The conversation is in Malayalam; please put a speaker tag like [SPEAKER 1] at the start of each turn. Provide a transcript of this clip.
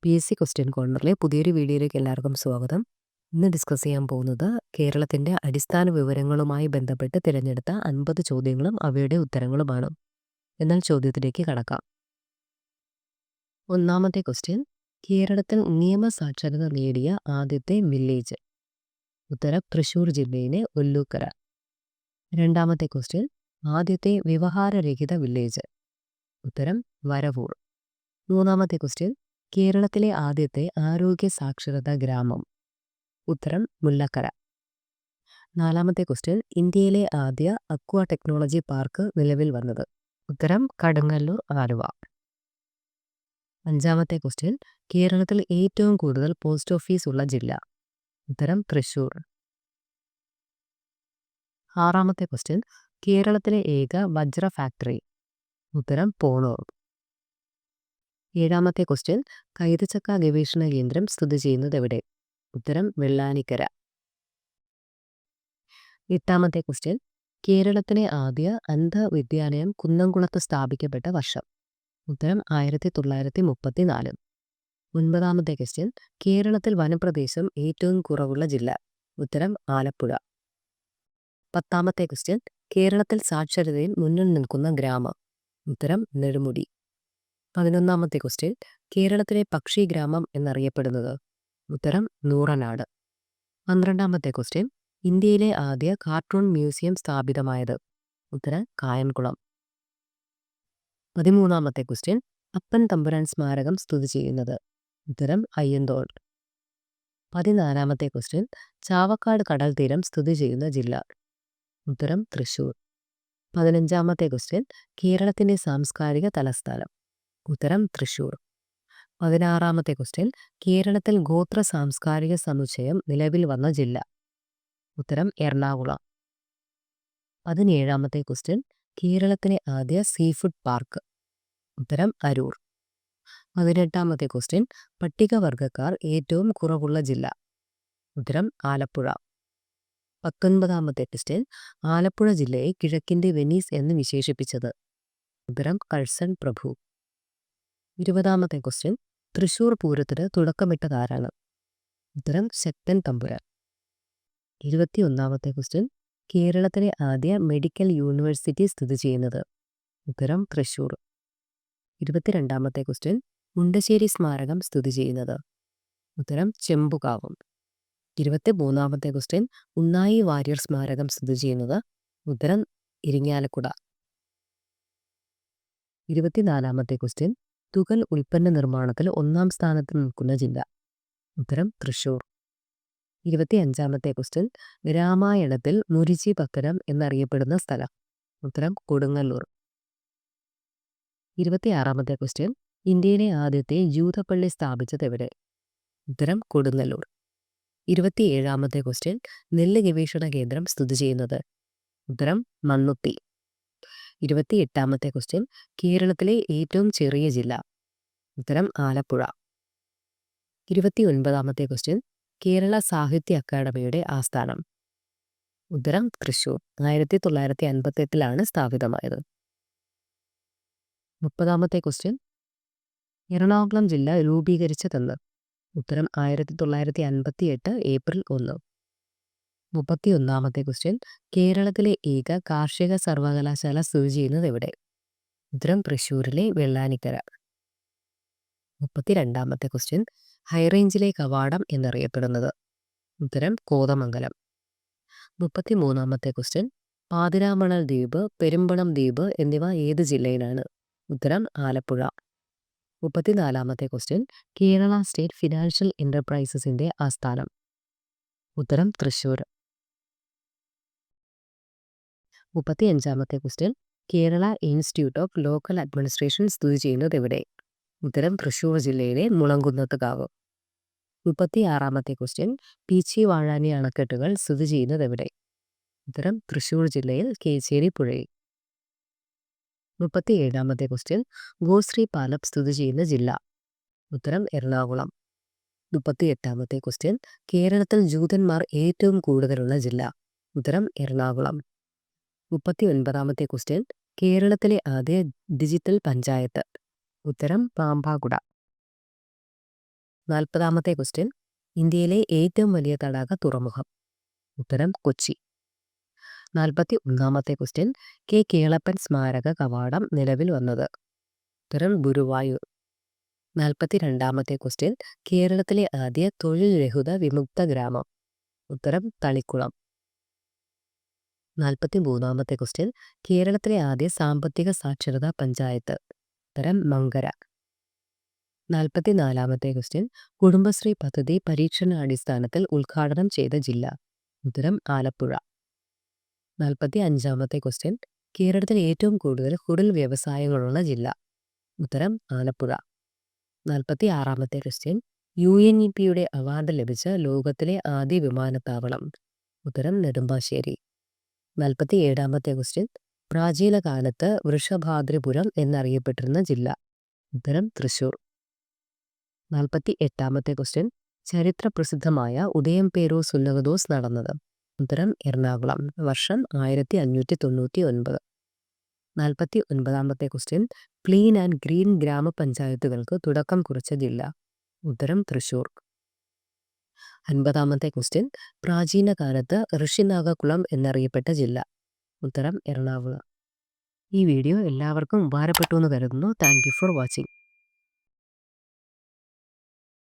[SPEAKER 1] PSC ക്വസ്റ്റ്യൻ കോർണറിലെ പുതിയൊരു വീഡിയോയിലേക്ക് എല്ലാവർക്കും സ്വാഗതം. ഇന്ന് ഡിസ്കസ് ചെയ്യാൻ പോകുന്നത് കേരളത്തിൻ്റെ അടിസ്ഥാന വിവരങ്ങളുമായി ബന്ധപ്പെട്ട് തിരഞ്ഞെടുത്ത 50 ചോദ്യങ്ങളും അവയുടെ ഉത്തരങ്ങളുമാണ്. എന്നാൽ ചോദ്യത്തിലേക്ക് കടക്കാം. ഒന്നാമത്തെ ക്വസ്റ്റ്യൻ, കേരളത്തിൽ നിയമസാക്ഷരത നേടിയ ആദ്യത്തെ വില്ലേജ്. ഉത്തരം തൃശ്ശൂർ ജില്ലയിലെ ഒല്ലൂക്കര. രണ്ടാമത്തെ ക്വസ്റ്റ്യൻ, ആദ്യത്തെ വ്യവഹാരരഹിത വില്ലേജ്. ഉത്തരം വരവൂർ. മൂന്നാമത്തെ ക്വസ്റ്റ്യൻ, കേരളത്തിലെ ആദ്യത്തെ ആരോഗ്യ സാക്ഷരതാ ഗ്രാമം. ഉത്തരം മുല്ലക്കര. നാലാമത്തെ ക്വസ്റ്റ്യൻ, ഇന്ത്യയിലെ ആദ്യ അക്വ ടെക്നോളജി പാർക്ക് നിലവിൽ വന്നത്. ഉത്തരം കടുങ്ങല്ലൂർ, ആലുവ. അഞ്ചാമത്തെ ക്വസ്റ്റ്യൻ, കേരളത്തിൽ ഏറ്റവും കൂടുതൽ പോസ്റ്റ് ഓഫീസ് ഉള്ള ജില്ല. ഉത്തരം തൃശ്ശൂർ. ആറാമത്തെ ക്വസ്റ്റ്യൻ, കേരളത്തിലെ ഏക വജ്ര ഫാക്ടറി. ഉത്തരം പോണൂർ. ഏഴാമത്തെ ക്വസ്റ്റ്യൻ, കൈതച്ചക്ക ഗവേഷണ കേന്ദ്രം സ്ഥിതി ചെയ്യുന്നത് എവിടെ. ഉത്തരം വെള്ളാനിക്കര. എട്ടാമത്തെ ക്വസ്റ്റ്യൻ, കേരളത്തിലെ ആദ്യ അന്ധവിദ്യാലയം കുന്നംകുളത്ത് സ്ഥാപിക്കപ്പെട്ട വർഷം. ഉത്തരം 1934. ഒൻപതാമത്തെ ക്വസ്റ്റ്യൻ, കേരളത്തിൽ വനപ്രദേശം ഏറ്റവും കുറവുള്ള ജില്ല. ഉത്തരം ആലപ്പുഴ. പത്താമത്തെ ക്വസ്റ്റ്യൻ, കേരളത്തിൽ സാക്ഷരതയിൽ മുന്നിൽ നിൽക്കുന്ന ഗ്രാമം. ഉത്തരം നെടുമുടി. 11ാമത്തെ ക്വസ്റ്റ്യൻ, കേരളത്തിലെ പക്ഷി ഗ്രാമം എന്നറിയപ്പെടുന്നത്. ഉത്തരം നൂറനാട്. 12ാമത്തെ ക്വസ്റ്റ്യൻ, ഇന്ത്യയിലെ ആദ്യ കാർട്ടൂൺ മ്യൂസിയം സ്ഥാപിതമായത്. ഉത്തരം കായംകുളം. 13ാമത്തെ ക്വസ്റ്റ്യൻ, അപ്പൻ തമ്പുരാൻ സ്മാരകം സ്ഥിതി ചെയ്യുന്നത്. ഉത്തരം അയ്യന്തോൾ. 14ാമത്തെ ക്വസ്റ്റ്യൻ, ചാവക്കാട് കടൽ തീരം സ്ഥിതി ചെയ്യുന്ന ജില്ല. ഉത്തരം തൃശ്ശൂർ. 15ാമത്തെ ക്വസ്റ്റ്യൻ, കേരളത്തിൻ്റെ സാംസ്കാരിക തലസ്ഥാനം. ഉത്തരം തൃശ്ശൂർ. 16ാമത്തെ ക്വസ്റ്റ്യൻ, കേരളത്തിൽ ഗോത്ര സാംസ്കാരിക സമുച്ചയം നിലവിൽ വന്ന ജില്ല. ഉത്തരം എറണാകുളം. 17ാമത്തെ ക്വസ്റ്റ്യൻ, കേരളത്തിലെ ആദ്യ സീഫുഡ് പാർക്ക്. ഉത്തരം അരൂർ. 18ാമത്തെ ക്വസ്റ്റ്യൻ, പട്ടികവർഗക്കാർ ഏറ്റവും കുറവുള്ള ജില്ല. ഉത്തരം ആലപ്പുഴ. 19ാമത്തെ ക്വസ്റ്റ്യൻ, ആലപ്പുഴ ജില്ലയെ കിഴക്കിൻ്റെ വെനീസ് എന്ന് വിശേഷിപ്പിച്ചത്. ഉത്തരം കഴ്സൺ പ്രഭു. 20ാമത്തെ ക്വസ്റ്റ്യൻ, തൃശ്ശൂർ പൂരത്തിന് തുടക്കമിട്ടതാരാണ്. ഉത്തരം ശക്തൻ തമ്പുരാൻ. 21ാമത്തെ ക്വസ്റ്റ്യൻ, കേരളത്തിലെ ആദ്യ മെഡിക്കൽ യൂണിവേഴ്സിറ്റി സ്ഥിതി ചെയ്യുന്നത്. ഉത്തരം തൃശ്ശൂർ. 22ാമത്തെ ക്വസ്റ്റ്യൻ, മുണ്ടശ്ശേരി സ്മാരകം സ്ഥിതി ചെയ്യുന്നത്. ഉത്തരം ചെമ്പുകാവും. 23ാമത്തെ ക്വസ്റ്റ്യൻ, ഉണ്ണായി വാര്യർ സ്മാരകം സ്ഥിതി ചെയ്യുന്നത്. ഉത്തരം ഇരിങ്ങാലക്കുട. 24ാമത്തെ ക്വസ്റ്റ്യൻ, തുകൽ ഉൽപ്പന്ന നിർമ്മാണത്തിൽ 1ാം സ്ഥാനത്ത് നിൽക്കുന്ന ജില്ല. ഉത്തരം തൃശ്ശൂർ. 25ാമത്തെ ക്വസ്റ്റ്യൻ, രാമായണത്തിൽ മുരിച്ചി പക്കരം എന്നറിയപ്പെടുന്ന സ്ഥലം. ഉത്തരം കൊടുങ്ങല്ലൂർ. 26ാമത്തെ ക്വസ്റ്റ്യൻ, ഇന്ത്യയിലെ ആദ്യത്തെ ജൂതപ്പള്ളി സ്ഥാപിച്ചത് എവിടെ. ഉത്തരം കൊടുങ്ങല്ലൂർ. 27ാമത്തെ ക്വസ്റ്റ്യൻ, നെല്ല് ഗവേഷണ കേന്ദ്രം സ്ഥിതി ചെയ്യുന്നത്. ഉത്തരം മണ്ണുത്തി. 28ാമത്തെ ക്വസ്റ്റ്യൻ, കേരളത്തിലെ ഏറ്റവും ചെറിയ ജില്ല. ഉത്തരം ആലപ്പുഴ. 29ാമത്തെ ക്വസ്റ്റ്യൻ, കേരള സാഹിത്യ അക്കാദമിയുടെ ആസ്ഥാനം. ഉത്തരം തൃശ്ശൂർ. 1958 സ്ഥാപിതമായത്. 30ാമത്തെ ക്വസ്റ്റ്യൻ, എറണാകുളം ജില്ല രൂപീകരിച്ചതെന്ന്. ഉത്തരം 1958 ഏപ്രിൽ 1. 31ാമത്തെ ക്വസ്റ്റ്യൻ, കേരളത്തിലെ ഏക കാർഷിക സർവകലാശാല സ്ഥിതി ചെയ്യുന്നത് എവിടെ. ഉത്തരം തൃശ്ശൂരിലെ വെള്ളാനിക്കര. 32ാമത്തെ ക്വസ്റ്റ്യൻ, ഹൈറേഞ്ചിലെ കവാടം എന്നറിയപ്പെടുന്നത്. ഉത്തരം കോതമംഗലം. 33ാമത്തെ ക്വസ്റ്റ്യൻ, പാതിരാമണൽ ദ്വീപ്, പെരുമ്പളം ദ്വീപ് എന്നിവ ഏത് ജില്ലയിലാണ്. ഉത്തരം ആലപ്പുഴ. 34ാമത്തെ ക്വസ്റ്റ്യൻ, കേരള സ്റ്റേറ്റ് ഫിനാൻഷ്യൽ എൻ്റർപ്രൈസസിൻ്റെ ആസ്ഥാനം. ഉത്തരം തൃശ്ശൂർ. 35ാമത്തെ question, Kerala institute of local administration സ്ഥിതി ചെയ്യുന്നത് എവിടെ. ഉത്തരം തൃശ്ശൂർ ജില്ലയിലെ മുളങ്കുന്നത്ത് കാവ്. 36ാമത്തെ ക്വസ്റ്റ്യൻ, പീച്ചി വാഴാനി അണക്കെട്ടുകൾ സ്ഥിതി ചെയ്യുന്നത് എവിടെ. ഉത്തരം തൃശ്ശൂർ ജില്ലയിൽ കേച്ചേരി പുഴയിൽ. 37ാമത്തെ ക്വസ്റ്റ്യൻ, ഗോശ്രീ പാലം സ്ഥിതി ചെയ്യുന്ന ജില്ല. ഉത്തരം എറണാകുളം. 38ാമത്തെ ക്വസ്റ്റ്യൻ, കേരളത്തിൽ ജൂതന്മാർ ഏറ്റവും കൂടുതലുള്ള ജില്ല. ഉത്തരം എറണാകുളം. 39ാമത്തെ ക്വസ്റ്റ്യൻ, കേരളത്തിലെ ആദ്യ ഡിജിറ്റൽ പഞ്ചായത്ത്. ഉത്തരം പാമ്പാകുട. 40-ാമത്തെ ക്വസ്റ്റ്യൻ, ഇന്ത്യയിലെ ഏറ്റവും വലിയ തടാക തുറമുഖം? ഉത്തരം കൊച്ചി. 41-ാമത്തെ ക്വസ്റ്റ്യൻ, കെ കേളപ്പൻ സ്മാരക കവാടം നിലവിൽ വന്നത്? ഉത്തരം ഗുരുവായൂർ. 42-ാമത്തെ ക്വസ്റ്റ്യൻ, കേരളത്തിലെ ആദ്യ തൊഴിൽ രഹിത വിമുക്ത ഗ്രാമം? ഉത്തരം തളിക്കുളം. 43-ാമത്തെ ക്വസ്റ്റ്യൻ, കേരളത്തിലെ ആദ്യ സാമ്പത്തിക സാക്ഷരതാ പഞ്ചായത്ത്? ഉത്തരം മങ്കര. 44-ാമത്തെ ക്വസ്റ്റ്യൻ, കുടുംബശ്രീ പദ്ധതി പരീക്ഷണാടിസ്ഥാനത്തിൽ ഉദ്ഘാടനം ചെയ്ത ജില്ല? ഉത്തരം ആലപ്പുഴ. 45-ാമത്തെ ക്വസ്റ്റ്യൻ, കേരളത്തിൽ ഏറ്റവും കൂടുതൽ കുടിൽ വ്യവസായങ്ങളുള്ള ജില്ല? ഉത്തരം ആലപ്പുഴ. 46-ാമത്തെ ക്വസ്റ്റ്യൻ, UNEP-യുടെ അവാർഡ് ലഭിച്ച ലോകത്തിലെ ആദ്യ വിമാനത്താവളം? ഉത്തരം നെടുമ്പാശ്ശേരി. 47-ാമത്തെ ക്വസ്റ്റ്യൻ, പ്രാചീന കാലത്ത് വൃഷഭാദ്രിപുരം എന്നറിയപ്പെട്ടിരുന്ന ജില്ല? ഉത്തരം തൃശൂർ. 48-ാമത്തെ ക്വസ്റ്റ്യൻ, ചരിത്ര പ്രസിദ്ധമായ ഉദയംപേരൂർ സുന്നഹദോസ് നടന്നത്? ഉത്തരം എറണാകുളം. വർഷം 1599. 49-ാമത്തെ ക്വസ്റ്റ്യൻ, ക്ലീൻ ആൻഡ് ഗ്രീൻ ഗ്രാമപഞ്ചായത്തുകൾക്ക് തുടക്കം കുറിച്ച ജില്ല? ഉത്തരം തൃശൂർ. 50-ാമത്തെ ക്വസ്റ്റ്യൻ, പ്രാചീന കാലത്ത് ഋഷിനാഗകുളം എന്നറിയപ്പെട്ട ജില്ല? ഉത്തരം എറണാകുളം. ഈ വീഡിയോ എല്ലാവർക്കും ഉപകാരപ്പെട്ടു എന്ന് കരുതുന്നു. Thank you for watching.